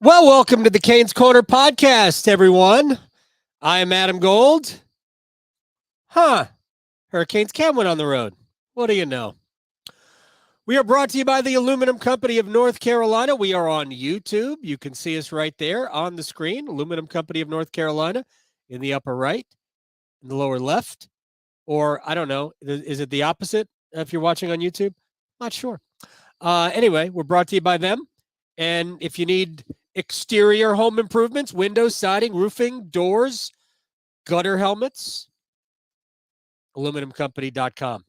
Well, welcome to the Canes Corner podcast, everyone. I am Adam Gold. Hurricanes can win on the road. What do you know? We are brought to you by the Aluminum Company of North Carolina. We are on YouTube. You can see us right there on the screen. Aluminum Company of North Carolina in the upper right, in the lower left. Or, I don't know, is it the opposite if you're watching on YouTube? Not sure. Anyway, we're brought to you by them. And if you need exterior home improvements, windows, siding, roofing, doors, gutter helmets, aluminumcompany.com.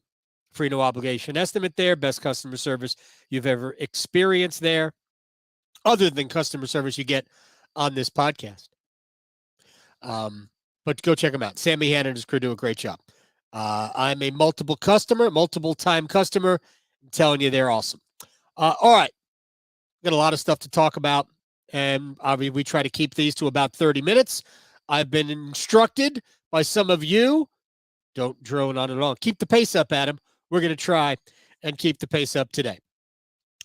Free, no obligation estimate there. Best customer service you've ever experienced there, other than customer service you get on this podcast. But go check them out. Sammy Hannon and his crew do a great job. I'm a multiple time customer. I'm telling you, they're awesome. All right. Got a lot of stuff to talk about, and obviously we try to keep these to about 30 minutes. I've been instructed by some of you, don't drone on at all. Keep the pace up, Adam. We're going to try and keep the pace up today.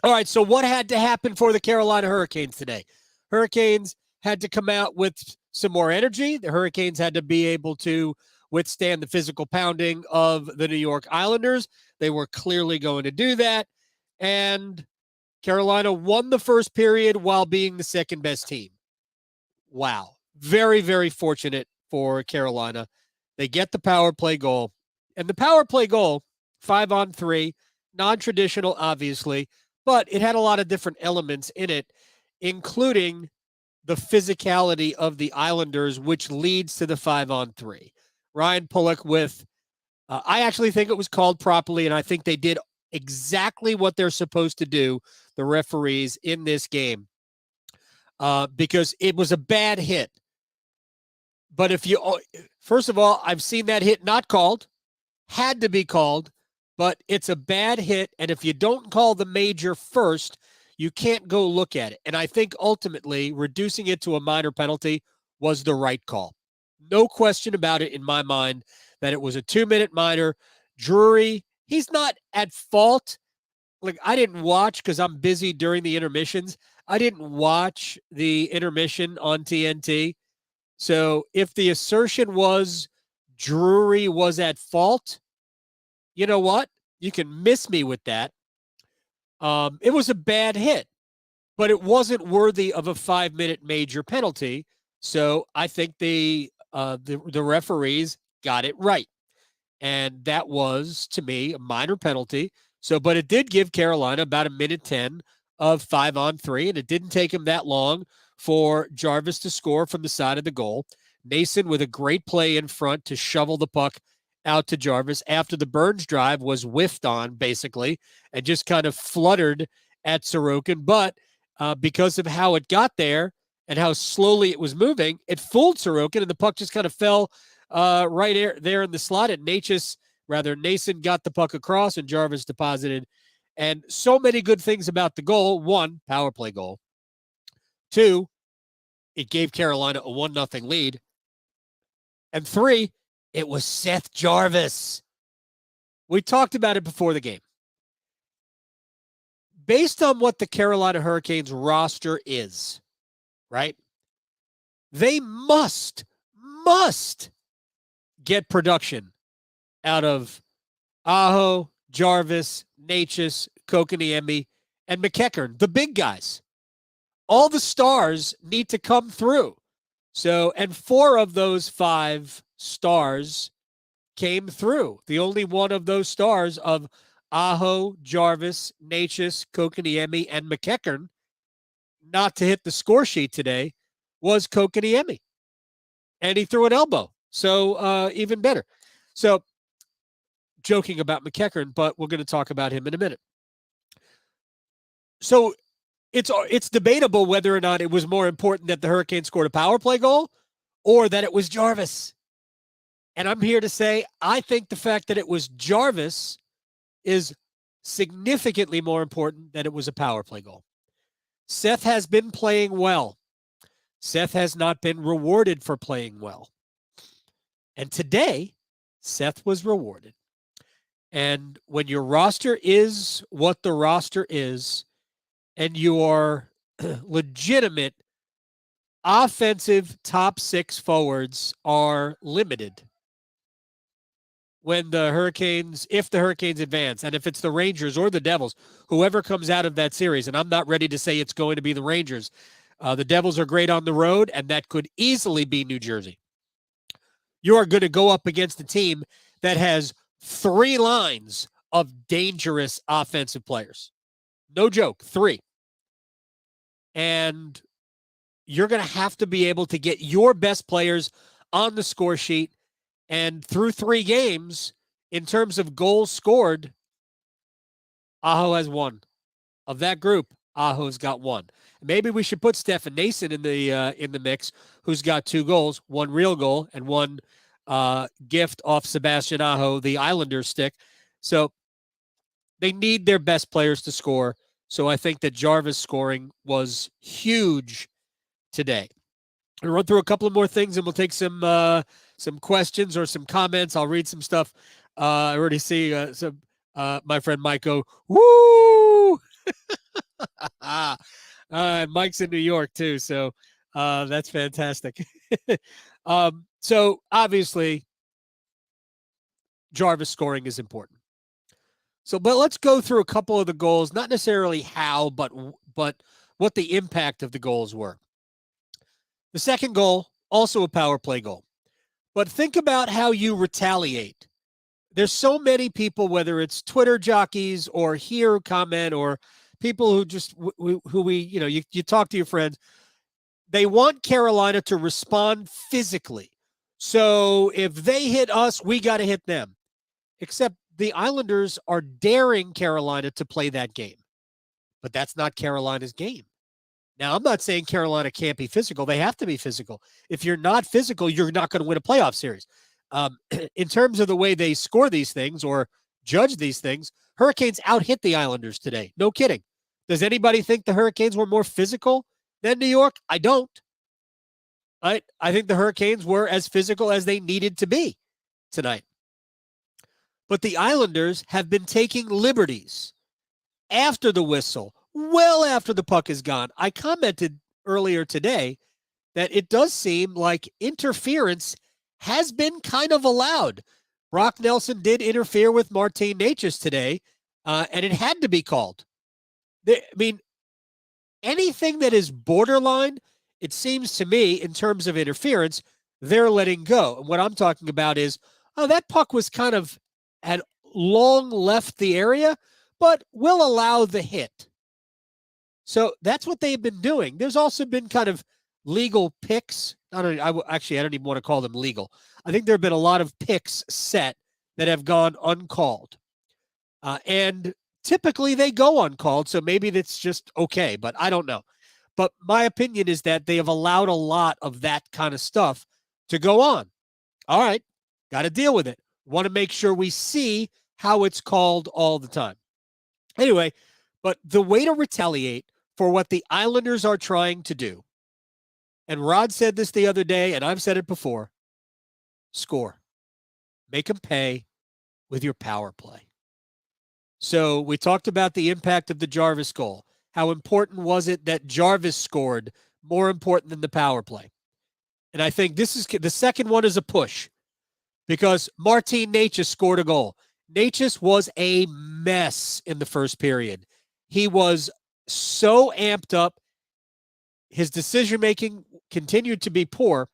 All right, so what had to happen for the Carolina Hurricanes today? Hurricanes had to come out with some more energy. The Hurricanes had to be able to withstand the physical pounding of the New York Islanders. They were clearly going to do that, and Carolina won the first period while being the second best team. Wow. Very, very fortunate for Carolina. They get the power play goal. And the power play goal, 5-on-3, non-traditional, obviously, but it had a lot of different elements in it, including the physicality of the Islanders, which leads to the 5-on-3. Ryan Pulock with, I actually think it was called properly, and I think they did exactly what they're supposed to do, the referees in this game, because it was a bad hit. But first of all, I've seen that hit not called, had to be called, but it's a bad hit. And if you don't call the major first, you can't go look at it. And I think ultimately reducing it to a minor penalty was the right call. No question about it in my mind that it was a 2-minute minor. Drury, he's not at fault. Like, I didn't watch because I'm busy during the intermissions. I didn't watch the intermission on TNT. So if the assertion was Drury was at fault, you know what? You can miss me with that. It was a bad hit, but it wasn't worthy of a 5-minute major penalty. So I think the referees got it right. And that was, to me, a minor penalty. So, but it did give Carolina about 1:10 of 5-on-3, and it didn't take him that long for Jarvis to score from the side of the goal. Nason with a great play in front to shovel the puck out to Jarvis after the Burns drive was whiffed on, basically, and just kind of fluttered at Sorokin. But because of how it got there and how slowly it was moving, it fooled Sorokin, and the puck just kind of fell right there in the slot. And Nason got the puck across, and Jarvis deposited. And so many good things about the goal. 1, power play goal. 2, it gave Carolina a 1-0 lead. And 3, it was Seth Jarvis. We talked about it before the game. Based on what the Carolina Hurricanes roster is, right? They must get production out of Aho, Jarvis, Necas, Kokoniemi, and McEachern, the big guys. All the stars need to come through. So, and 4 of those 5 stars came through. The only one of those stars of Aho, Jarvis, Necas, Kokoniemi, and McEachern not to hit the score sheet today was Kokoniemi. And he threw an elbow. So even better. So joking about McEachern, but we're going to talk about him in a minute. So it's debatable whether or not it was more important that the Hurricanes scored a power play goal or that it was Jarvis. And I'm here to say I think the fact that it was Jarvis is significantly more important than it was a power play goal. Seth has been playing well. Seth has not been rewarded for playing well. And today, Seth was rewarded. And when your roster is what the roster is, and your legitimate offensive top 6 forwards are limited when the Hurricanes, if the Hurricanes advance, and if it's the Rangers or the Devils, whoever comes out of that series, and I'm not ready to say it's going to be the Rangers. The Devils are great on the road, and that could easily be New Jersey. You are going to go up against a team that has 3 lines of dangerous offensive players. No joke, 3. And you're going to have to be able to get your best players on the score sheet. And through 3 games, in terms of goals scored, Aho has 1. Of that group, Aho's got 1. Maybe we should put Stefan Nason in the mix, who's got 2 goals, 1 real goal and 1 gift off Sebastian Aho, the Islanders stick. So they need their best players to score. So I think that Jarvis scoring was huge today. We'll run through a couple of more things, and we'll take some questions or some comments. I'll read some stuff. I already see my friend Mike go, woo! Mike's in New York too, so that's fantastic. So obviously, Jarvis scoring is important. So, but let's go through a couple of the goals, not necessarily how, but what the impact of the goals were. The second goal, also a power play goal. But think about how you retaliate. There's so many people, whether it's Twitter jockeys or here comment or people who just you talk to your friends. They want Carolina to respond physically. So if they hit us, we got to hit them. Except the Islanders are daring Carolina to play that game. But that's not Carolina's game. Now, I'm not saying Carolina can't be physical. They have to be physical. If you're not physical, you're not going to win a playoff series. In terms of the way they score these things or judge these things, Hurricanes out-hit the Islanders today. No kidding. Does anybody think the Hurricanes were more physical than New York? I don't. I think the Hurricanes were as physical as they needed to be tonight. But the Islanders have been taking liberties after the whistle, well after the puck is gone. I commented earlier today that it does seem like interference has been kind of allowed. Brock Nelson did interfere with Martin Necas today, and it had to be called. Anything that is borderline, it seems to me, in terms of interference, they're letting go. And what I'm talking about is, that puck was had long left the area, but will allow the hit. So that's what they've been doing. There's also been kind of legal picks. I don't even want to call them legal. I think there have been a lot of picks set that have gone uncalled. And typically they go uncalled, so maybe that's just okay, but I don't know. But my opinion is that they have allowed a lot of that kind of stuff to go on. All right, got to deal with it. Want to make sure we see how it's called all the time. Anyway, but the way to retaliate for what the Islanders are trying to do, and Rod said this the other day, and I've said it before, score. Make them pay with your power play. So we talked about the impact of the Jarvis goal. How important was it that Jarvis scored, more important than the power play? And I think this is the second one is a push because Martin Necas scored a goal. Necas was a mess in the first period. He was so amped up. His decision-making continued to be poor,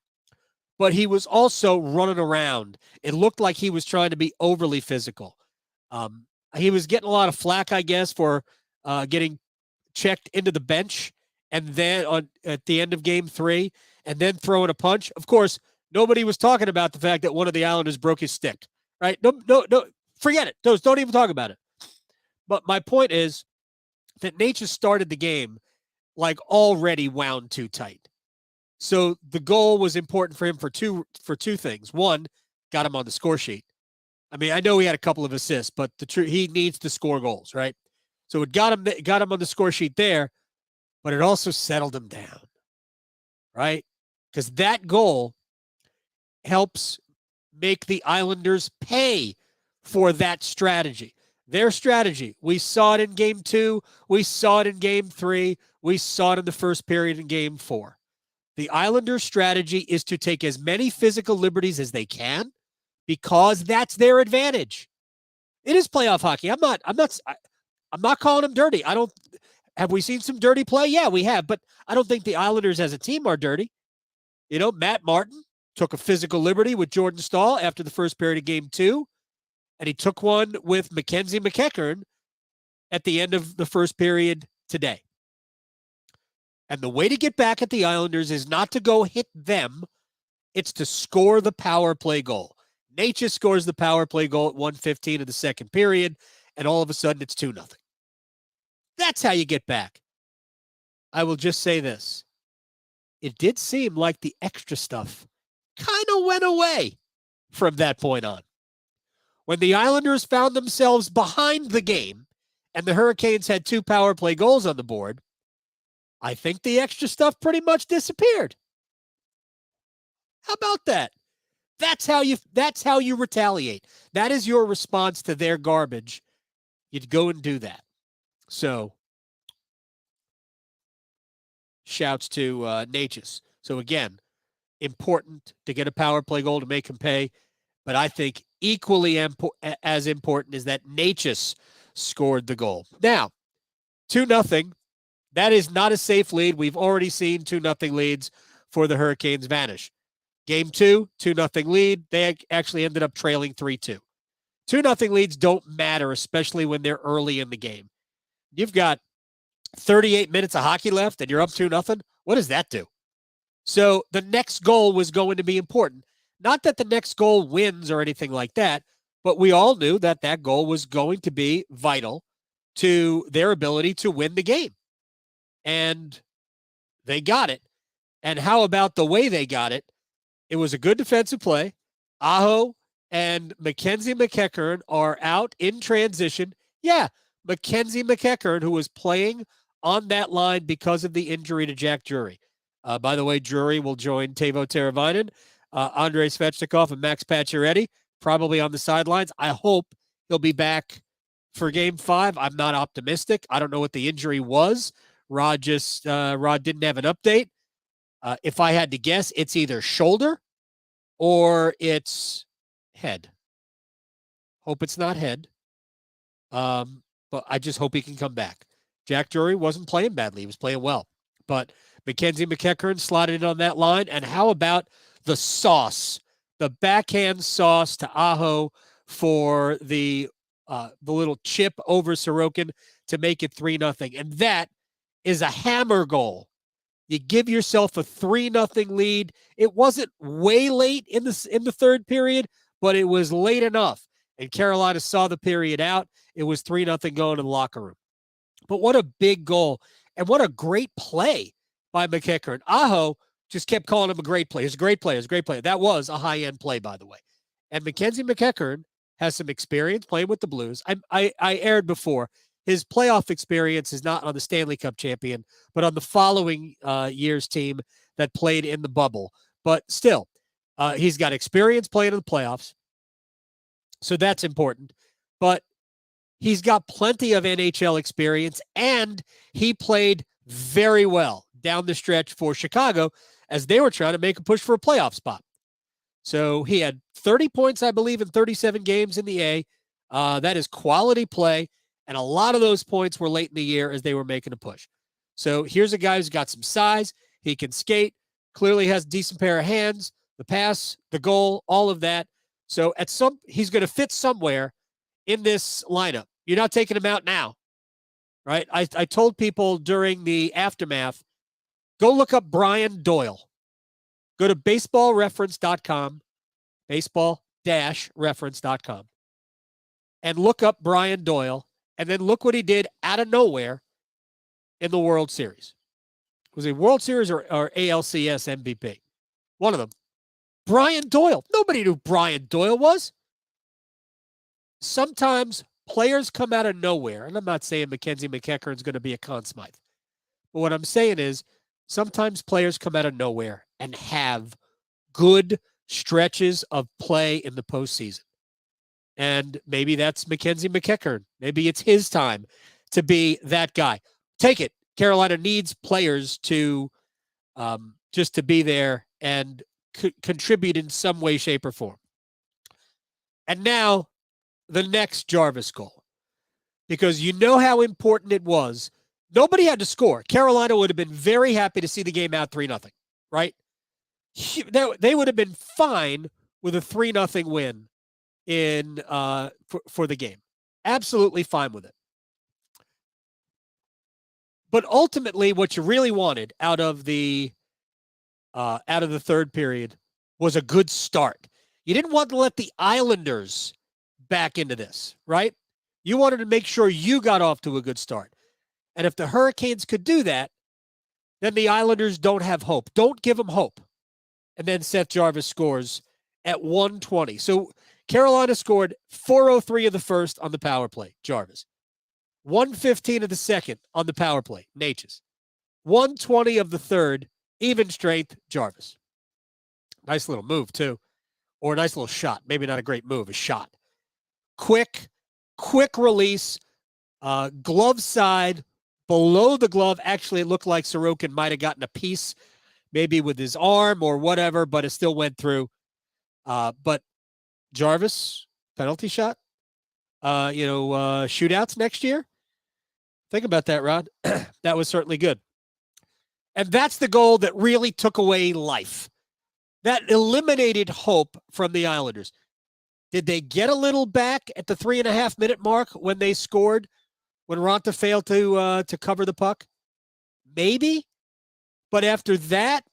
but he was also running around. It looked like he was trying to be overly physical. He was getting a lot of flack, I guess, for getting checked into the bench and then at the end of game 3 and then throwing a punch. Of course, nobody was talking about the fact that one of the Islanders broke his stick, right? No, forget it. Don't even talk about it. But my point is that Necas started the game like already wound too tight. So the goal was important for him for two things. One, got him on the score sheet. I mean, I know he had a couple of assists, but he needs to score goals, right? So it got him on the score sheet there, but it also settled him down, right? Because that goal helps make the Islanders pay for that strategy. Their strategy, we saw it in game 2, we saw it in game 3, we saw it in the first period in game 4. The Islanders' strategy is to take as many physical liberties as they can because that's their advantage. It is playoff hockey. I'm not calling them dirty. Have we seen some dirty play? Yeah, we have, but I don't think the Islanders as a team are dirty. Matt Martin took a physical liberty with Jordan Staal after the first period of game 2, and he took one with Mackenzie McEachern at the end of the first period today. And the way to get back at the Islanders is not to go hit them. It's to score the power play goal. Natchez scores the power play goal at 1:15 of the second period, and all of a sudden it's 2-0. That's how you get back. I will just say this. It did seem like the extra stuff kind of went away from that point on. When the Islanders found themselves behind the game and the Hurricanes had 2 power play goals on the board, I think the extra stuff pretty much disappeared. How about that? That's how you retaliate. That is your response to their garbage. You'd go and do that. So, shouts to Natchez. So again, important to get a power play goal to make him pay. But I think equally as important is that Natchez scored the goal. Now, 2-0. That is not a safe lead. We've already seen 2-0 leads for the Hurricanes vanish. Game 2, 2-0 lead. They actually ended up trailing 3-2. 2-0 leads don't matter, especially when they're early in the game. You've got 38 minutes of hockey left and you're up 2-0. What does that do? So the next goal was going to be important. Not that the next goal wins or anything like that, but we all knew that that goal was going to be vital to their ability to win the game. And they got it. And how about the way they got it? It was a good defensive play. Aho and Mackenzie McEachern are out in transition. Yeah, Mackenzie McEachern, who was playing on that line because of the injury to Jack Drury. By the way, Drury will join Teuvo Teravainen, Andrei Svechnikov, and Max Pacioretty, probably on the sidelines. I hope he'll be back for Game 5. I'm not optimistic. I don't know what the injury was. Rod didn't have an update. If I had to guess, it's either shoulder or it's head. Hope it's not head. But I just hope he can come back. Jack Drury wasn't playing badly. He was playing well. But Mackenzie McEachern slotted in on that line. And how about the sauce, the backhand sauce to Aho for the little chip over Sorokin to make it 3-0. And that is a hammer goal. You give yourself a 3-0 lead. It wasn't way late in the third period, but it was late enough. And Carolina saw the period out. It was 3-0 going to the locker room. But what a big goal. And what a great play by McEachern. Aho just kept calling him a great play. It's a great play. It's a great play. That was a high-end play, by the way. And Mackenzie McEachern has some experience playing with the Blues. I aired before. His playoff experience is not on the Stanley Cup champion, but on the following year's team that played in the bubble. But still, he's got experience playing in the playoffs. So that's important. But he's got plenty of NHL experience, and he played very well down the stretch for Chicago as they were trying to make a push for a playoff spot. So he had 30 points, I believe, in 37 games in the A. That is quality play, and a lot of those points were late in the year as they were making a push. So here's a guy who's got some size. He can skate, clearly has a decent pair of hands, the pass, the goal, all of that. So he's going to fit somewhere in this lineup. You're not taking him out now, right? I told people during the aftermath, go look up Brian Doyle. Go to baseballreference.com, baseball-reference.com, and look up Brian Doyle, and then look what he did out of nowhere in the World Series. Was it World Series or ALCS MVP? One of them. Brian Doyle. Nobody knew Brian Doyle was. Sometimes players come out of nowhere, and I'm not saying Mackenzie McEachern is going to be a Conn Smythe, but what I'm saying is sometimes players come out of nowhere and have good stretches of play in the postseason. And maybe that's Mackenzie McEachern. Maybe it's his time to be that guy. Take it. Carolina needs players to just to be there and contribute in some way, shape, or form. And now the next Jarvis goal, because you know how important it was. Nobody had to score. Carolina would have been very happy to see the game out 3-0, right? They would have been fine with a 3-0 win for the game. Absolutely fine with it. But ultimately, what you really wanted out of the third period was a good start. You didn't want to let the Islanders back into this, right? You wanted to make sure you got off to a good start. And if the Hurricanes could do that, then the Islanders don't have hope. Don't give them hope. And then Seth Jarvis scores at 1:20. So Carolina scored 4:03 of the first on the power play, Jarvis. 1:15 of the second on the power play, Natchez. 1:20 of the third, even strength, Jarvis. Nice little move, too. Or a nice little shot. Maybe not a great move, a shot. Quick release, glove side, below the glove. Actually, it looked like Sorokin might have gotten a piece, maybe with his arm or whatever, but it still went through. But Jarvis, penalty shot, shootouts next year. Think about that, Rod. That was certainly good. And that's the goal that really took away life. That eliminated hope from the Islanders. Did they get a little back at the 3.5-minute mark when they scored, when Ronta failed to cover the puck? Maybe. But after that,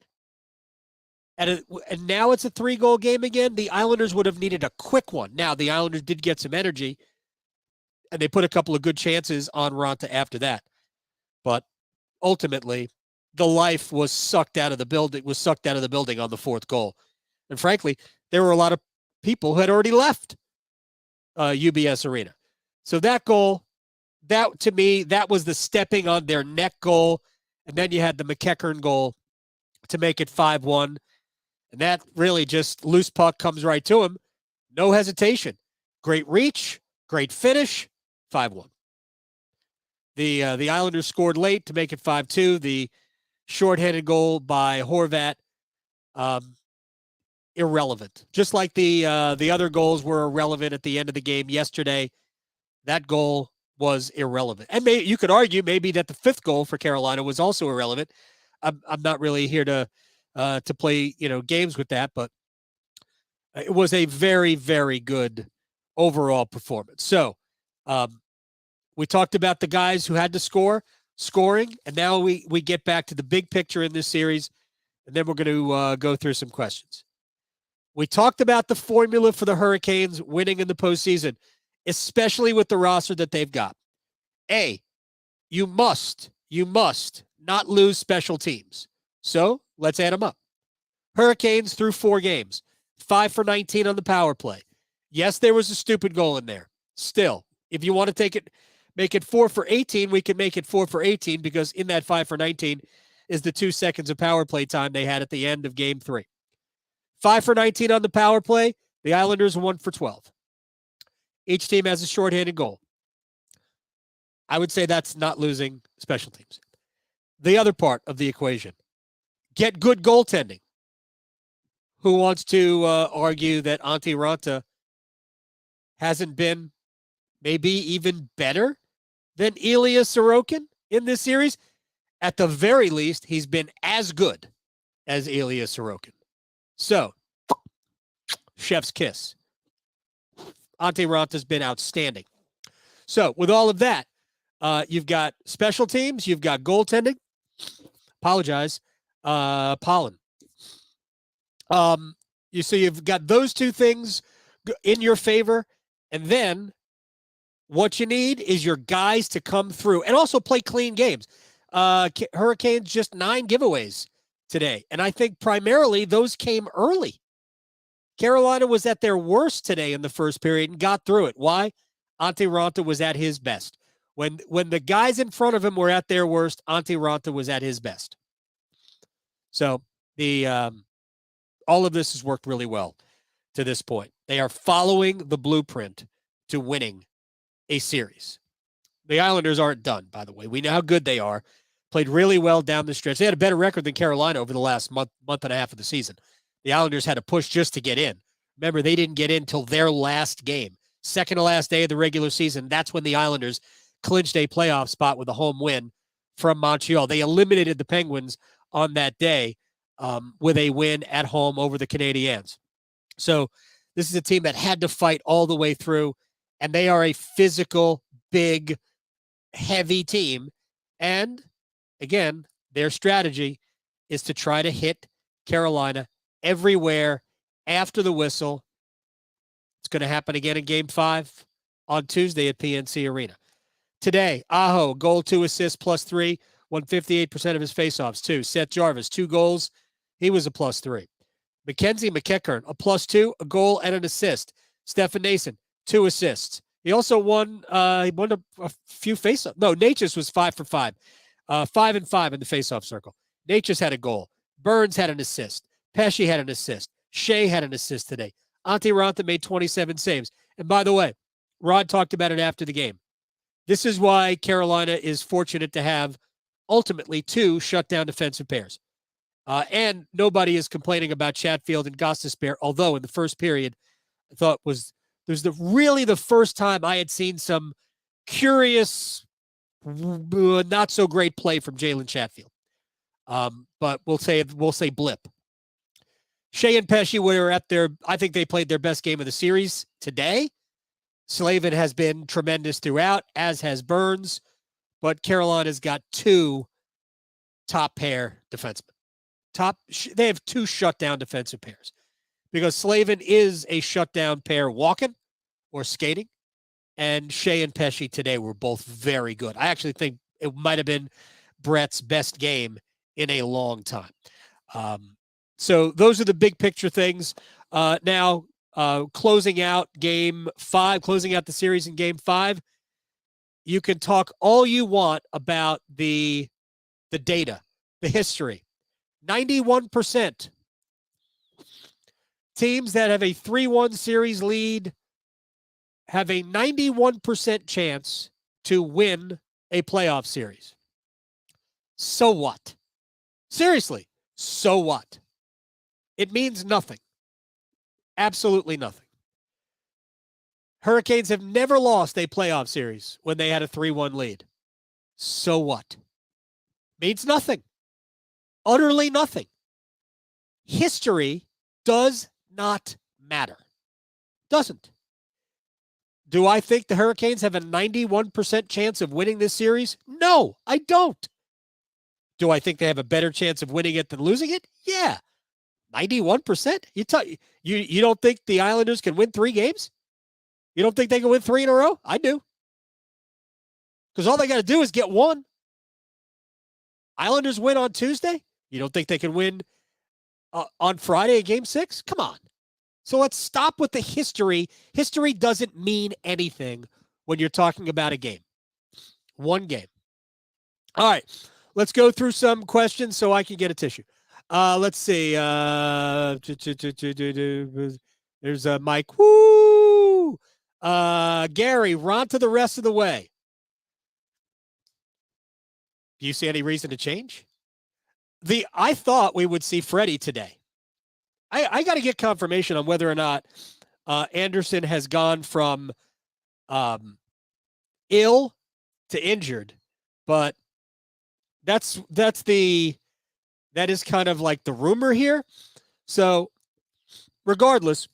and now it's a 3-goal game again, the Islanders would have needed a quick one. Now, the Islanders did get some energy, and they put a couple of good chances on Ronta after that. But ultimately, the life was sucked out of the building on the fourth goal. And frankly, there were a lot of people who had already left UBS Arena. So that goal, that to me, that was the stepping on their neck goal. And then you had the McEachern goal to make it 5-1. And that really just loose puck comes right to him. No hesitation. Great reach, great finish, 5-1. The Islanders scored late to make it 5-2. The shorthanded goal by Horvat, irrelevant. Just like the other goals were irrelevant at the end of the game yesterday, that goal was irrelevant. And you could argue maybe that the fifth goal for Carolina was also irrelevant. I'm not really here to play games with that, but it was a very, very good overall performance. So we talked about the guys who had to scoring, and now we get back to the big picture in this series, and then we're going to go through some questions. We talked about the formula for the Hurricanes winning in the postseason, especially with the roster that they've got. A, you must not lose special teams. So let's add them up. Hurricanes through 4 games, 5 for 19 on the power play. Yes, there was a stupid goal in there. Still, if you want to make it 4 for 18, we can make it 4 for 18 because in that 5 for 19 is the 2 seconds of power play time they had at the end of game 3. 5 for 19 on the power play. The Islanders 1 for 12. Each team has a shorthanded goal. I would say that's not losing special teams. The other part of the equation, get good goaltending. Who wants to argue that Antti Raanta hasn't been maybe even better than Ilya Sorokin in this series? At the very least, he's been as good as Ilya Sorokin. So, chef's kiss. Antti Ranta's been outstanding. So, with all of that, you've got special teams, you've got goaltending. Apologize. Pollen. So you've got those two things in your favor, and then what you need is your guys to come through and also play clean games. Hurricanes just 9 giveaways today, and I think primarily those came early. Carolina was at their worst today in the first period and got through it. Why? Antti Raanta was at his best. When the guys in front of him were at their worst, Antti Raanta was at his best. So all of this has worked really well to this point. They are following the blueprint to winning a series. The Islanders aren't done, by the way. We know how good they are, Played really well down the stretch. They had a better record than Carolina over the last month and a half of the season. The Islanders had to push just to get in. Remember, they didn't get in until their last game. Second to last day of the regular season. That's when the Islanders clinched a playoff spot with a home win from Montreal. They eliminated the Penguins on that day with a win at home over the Canadiens. So this is a team that had to fight all the way through, and they are a physical, big, heavy team. And again, their strategy is to try to hit Carolina everywhere after the whistle. It's going to happen again in Game 5 on Tuesday at PNC Arena. Today, Aho, goal, 2 assists, +3, won 58% of his faceoffs, too. Seth Jarvis, 2 goals. He was a +3. McEachern, a +2, a goal, and an assist. Stefan Nason, 2 assists. He also won a few faceoffs. No, Natchez was 5 for 5. 5 and 5 in the faceoff circle. Natchez had a goal. Burns had an assist. Pesce had an assist. Shea had an assist today. Antti Raanta made 27 saves. And by the way, Rod talked about it after the game. This is why Carolina is fortunate to have ultimately 2 shutdown defensive pairs. And nobody is complaining about Chatfield and Gostisbehere, although in the first period, I thought was really the first time I had seen some curious, not so great play from Jalen Chatfield. But we'll say blip. Shea and Pesce were at I think they played their best game of the series today. Slavin has been tremendous throughout, as has Burns, but Carolina's got 2 top pair defensemen. They have 2 shutdown defensive pairs because Slavin is a shutdown pair walking or skating, and Shea and Pesce today were both very good. I actually think it might have been Brett's best game in a long time. So those are the big picture things. Now, closing out Game 5, closing out the series in Game 5, you can talk all you want about the data, the history. 91%. Teams that have a 3-1 series lead have a 91% chance to win a playoff series. So what? Seriously, so what? It means nothing. Absolutely nothing. Hurricanes have never lost a playoff series when they had a 3-1 lead. So what? Means nothing. Utterly nothing. History does not matter. Doesn't. Do I think the Hurricanes have a 91% chance of winning this series? No, I don't. Do I think they have a better chance of winning it than losing it? Yeah. 91%? You don't think the Islanders can win 3 games? You don't think they can win 3 in a row? I do. Because all they got to do is get 1. Islanders win on Tuesday? You don't think they can win on Friday in Game 6? Come on. So let's stop with the history. History doesn't mean anything when you're talking about a game. 1 game. All right. Let's go through some questions so I can get a tissue. Let's see. There's Mike. Woo! Gary, Raanta the rest of the way. Do you see any reason to change? I thought we would see Freddie today. I got to get confirmation on whether or not Anderson has gone from ill to injured, but that is kind of like the rumor here. So regardless,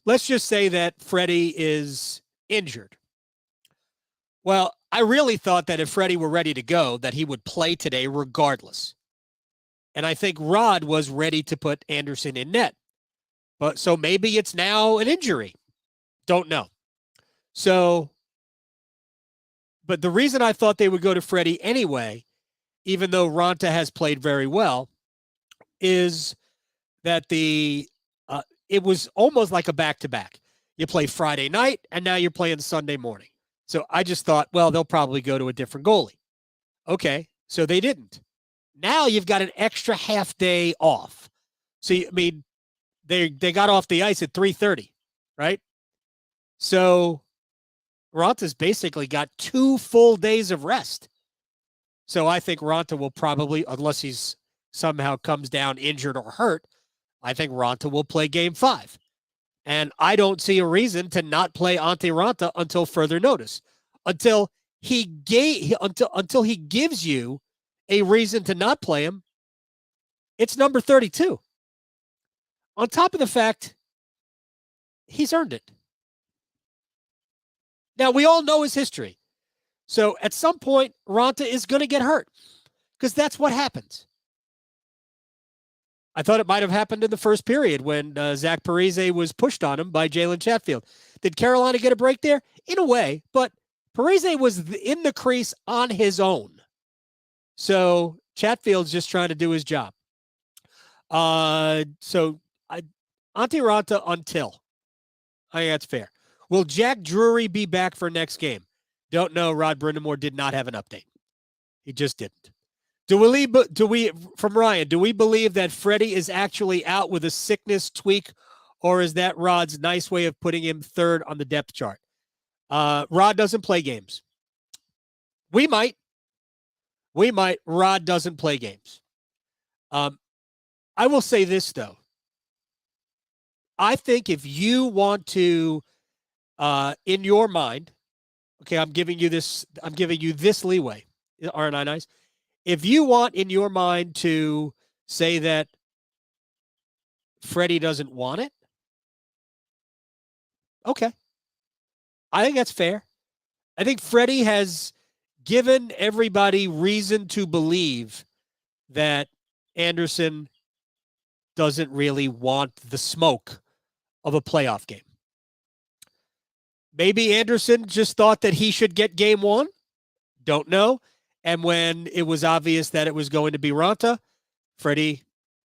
let's just say that Freddie is injured. Well, I really thought that if Freddie were ready to go, that he would play today regardless. And I think Rod was ready to put Anderson in net. But so maybe it's now an injury. Don't know. So, but the reason I thought they would go to Freddie anyway, even though Raanta has played very well, is that it was almost like a back-to-back. You play Friday night, and now you're playing Sunday morning. So I just thought, well, they'll probably go to a different goalie. Okay, so they didn't. Now you've got an extra half day off. So, I mean, they got off the ice at 3:30, right? So Raanta's basically got 2 full days of rest. So I think Ronta will probably, unless he's somehow comes down injured or hurt, I think Ronta will play game 5. And I don't see a reason to not play Ante Ronta until further notice. Until he gives you a reason to not play him, it's number 32. On top of the fact, he's earned it. Now, we all know his history. So at some point, Ronta is going to get hurt because that's what happens. I thought it might have happened in the first period when Zach Parise was pushed on him by Jalen Chatfield. Did Carolina get a break there? In a way, but Parise was in the crease on his own. So Chatfield's just trying to do his job. Ante Ronta until. I think that's fair. Will Jack Drury be back for next game? Don't know. Rod Brindamore did not have an update. He just didn't. From Ryan, do we believe that Freddie is actually out with a sickness tweak, or is that Rod's nice way of putting him third on the depth chart? Rod doesn't play games. We might. Rod doesn't play games. I will say this, though. I think if you want to, in your mind, okay, I'm giving you this leeway. Aren't I nice? If you want in your mind to say that Freddie doesn't want it, okay. I think that's fair. I think Freddie has given everybody reason to believe that Anderson doesn't really want the smoke of a playoff game. Maybe Anderson just thought that he should get game 1. Don't know. And when it was obvious that it was going to be Ronta, Freddie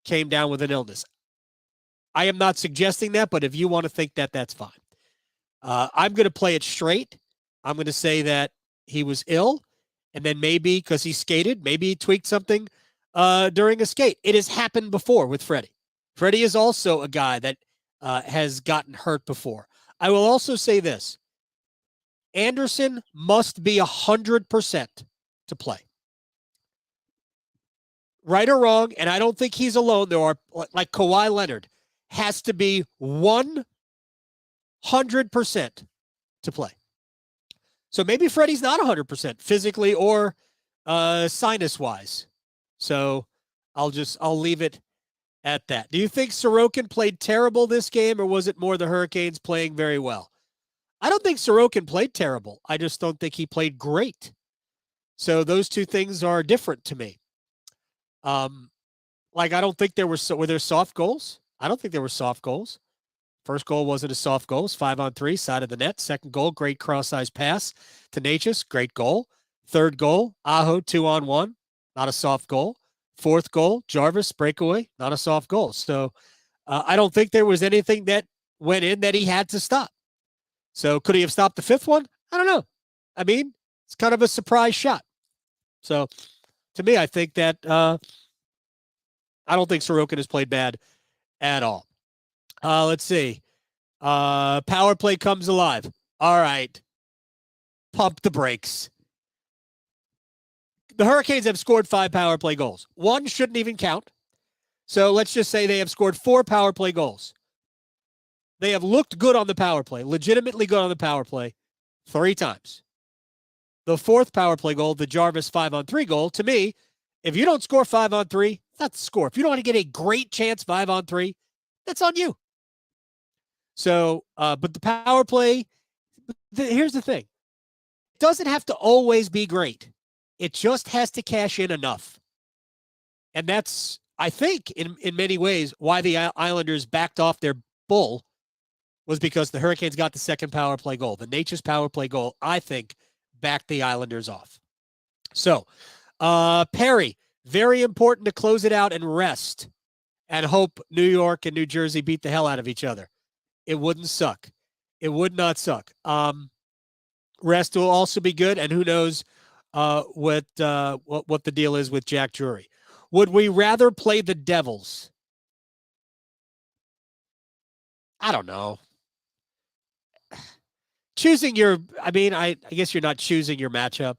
came down with an illness. I am not suggesting that, but if you want to think that, that's fine. I'm going to play it straight. I'm going to say that he was ill, and then maybe because he skated, maybe he tweaked something during a skate. It has happened before with Freddie. Freddie is also a guy that has gotten hurt before. I will also say this. Anderson must be 100% to play. Right or wrong, and I don't think he's alone. There are, like Kawhi Leonard, has to be 100% to play. So maybe Freddie's not 100% physically or sinus-wise. So I'll leave it at that. Do you think Sorokin played terrible this game, or was it more the Hurricanes playing very well? I don't think Sorokin played terrible. I just don't think he played great. So those two things are different to me. I don't think were there soft goals? I don't think there were soft goals. First goal wasn't a soft goal. It's 5-on-3, side of the net. Second goal, great cross-ice pass to Natchez, great goal. Third goal, Aho, 2-on-1, not a soft goal. Fourth goal, Jarvis, breakaway, not a soft goal. So I don't think there was anything that went in that he had to stop. So could he have stopped the fifth one? I don't know. I mean, it's kind of a surprise shot. So to me, I think that I don't think Sorokin has played bad at all. Let's see. Power play comes alive. All right. Pump the brakes. The Hurricanes have scored 5 power play goals. 1 shouldn't even count. So let's just say they have scored 4 power play goals. They have looked good on the power play, legitimately good on the power play, 3 times. The 4th power play goal, the Jarvis 5-on-3 goal, to me, if you don't score 5-on-3, that's the score. If you don't want to get a great chance 5-on-3, that's on you. So, but the power play, here's the thing. It doesn't have to always be great. It just has to cash in enough. And that's, I think, in many ways, why the Islanders backed off their bull was because the Hurricanes got the 2nd power play goal. The Natchez power play goal, I think, backed the Islanders off. So, Perry, very important to close it out and rest and hope New York and New Jersey beat the hell out of each other. It wouldn't suck. It would not suck. Rest will also be good, and who knows what the deal is with Jack Drury. Would we rather play the Devils? I don't know. I guess you're not choosing your matchup.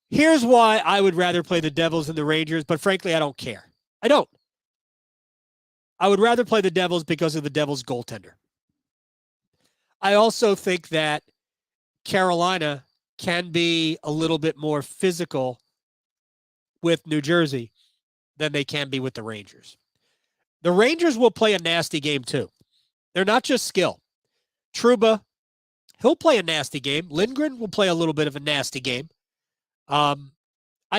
Here's why I would rather play the Devils than the Rangers, but frankly, I don't care. I don't. I would rather play the Devils because of the Devils' goaltender. I also think that Carolina can be a little bit more physical with New Jersey than they can be with the Rangers. The Rangers will play a nasty game too. They're not just skill. Trouba, he'll play a nasty game. Lindgren will play a little bit of a nasty game. I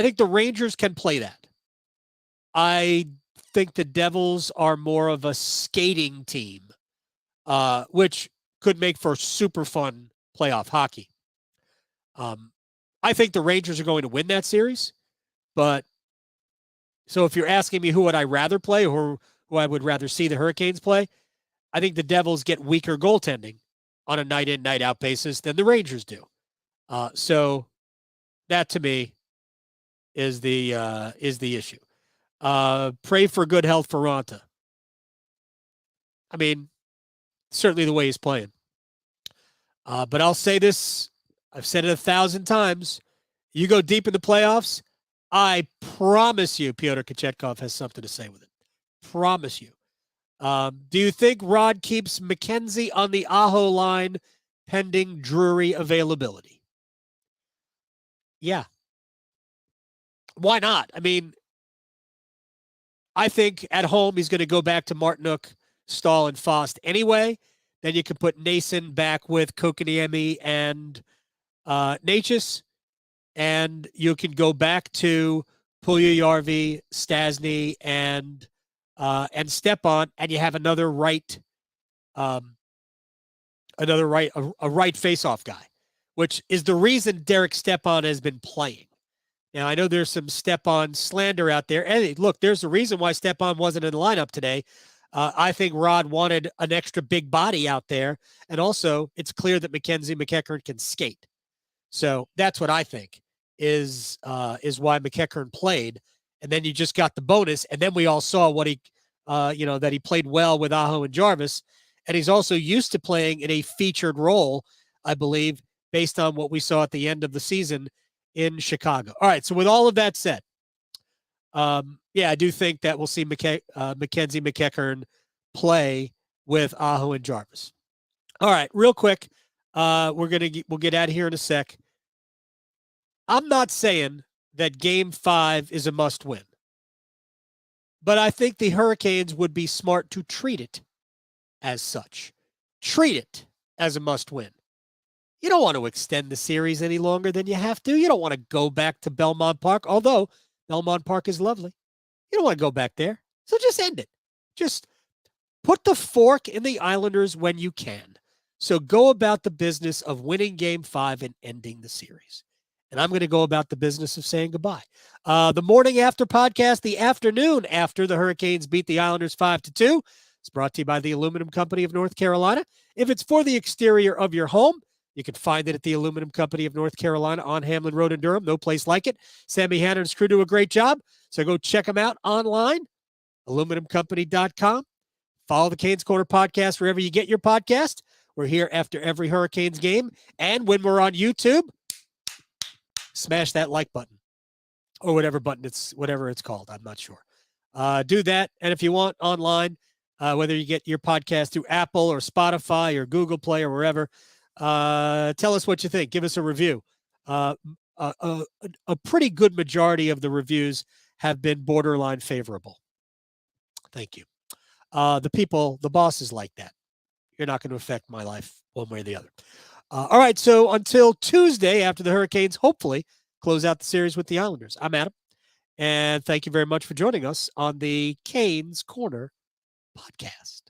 think the Rangers can play that. I think the Devils are more of a skating team, which could make for super fun playoff hockey. I think the Rangers are going to win that series, but so if you're asking me who would I rather play or who I would rather see the Hurricanes play, I think the Devils get weaker goaltending on a night in, night out basis than the Rangers do. So that to me is the issue. Pray for good health for Ronta. I mean, certainly the way he's playing. But I'll say this, I've said it 1,000 times. You go deep in the playoffs, I promise you Pyotr Kochetkov has something to say with it. Promise you. Do you think Rod keeps McKenzie on the Aho line pending Drury availability? Yeah. Why not? I mean, I think at home he's going to go back to Martinook, Stahl, and Fost anyway. Then you can put Nason back with Kokaniemi and Natchez, and you can go back to Puljujärvi, Stasny, and Stepan, and you have another right face-off guy, which is the reason Derek Stepan has been playing. Now, I know there's some Stepan slander out there. And look, there's a reason why Stepan wasn't in the lineup today. I think Rod wanted an extra big body out there. And also, it's clear that McEachern can skate. So that's what I think is why McEachern played. And then you just got the bonus. And then we all saw what that he played well with Aho and Jarvis. And he's also used to playing in a featured role, I believe, based on what we saw at the end of the season in Chicago. All right, so with all of that said, I do think that we'll see Mackenzie McEachern play with Aho and Jarvis. All right, real quick, we'll get out of here in a sec. I'm not saying that Game 5 is a must-win, but I think the Hurricanes would be smart to treat it as such. Treat it as a must-win. You don't want to extend the series any longer than you have to. You don't want to go back to Belmont Park, although Belmont Park is lovely. You don't want to go back there. So just end it. Just put the fork in the Islanders when you can. So go about the business of winning Game 5 and ending the series. And I'm going to go about the business of saying goodbye. The morning after podcast, the afternoon after the Hurricanes beat the Islanders 5-2. It's brought to you by the Aluminum Company of North Carolina. If it's for the exterior of your home, you can find it at the Aluminum Company of North Carolina on Hamlin Road in Durham. No place like it. Sammy Hanna and his crew do a great job. So go check them out online, aluminumcompany.com. Follow the Canes Corner podcast wherever you get your podcast. We're here after every Hurricanes game. And when we're on YouTube, smash that like button or whatever it's called. I'm not sure. Do that. And if you want online, whether you get your podcast through Apple or Spotify or Google Play or wherever, tell us what you think. Give us a review. A pretty good majority of the reviews have been borderline favorable. Thank you. The bosses like that. You're not going to affect my life one way or the other. All right. So until Tuesday, after the Hurricanes, hopefully close out the series with the Islanders, I'm Adam. And thank you very much for joining us on the Canes Corner podcast.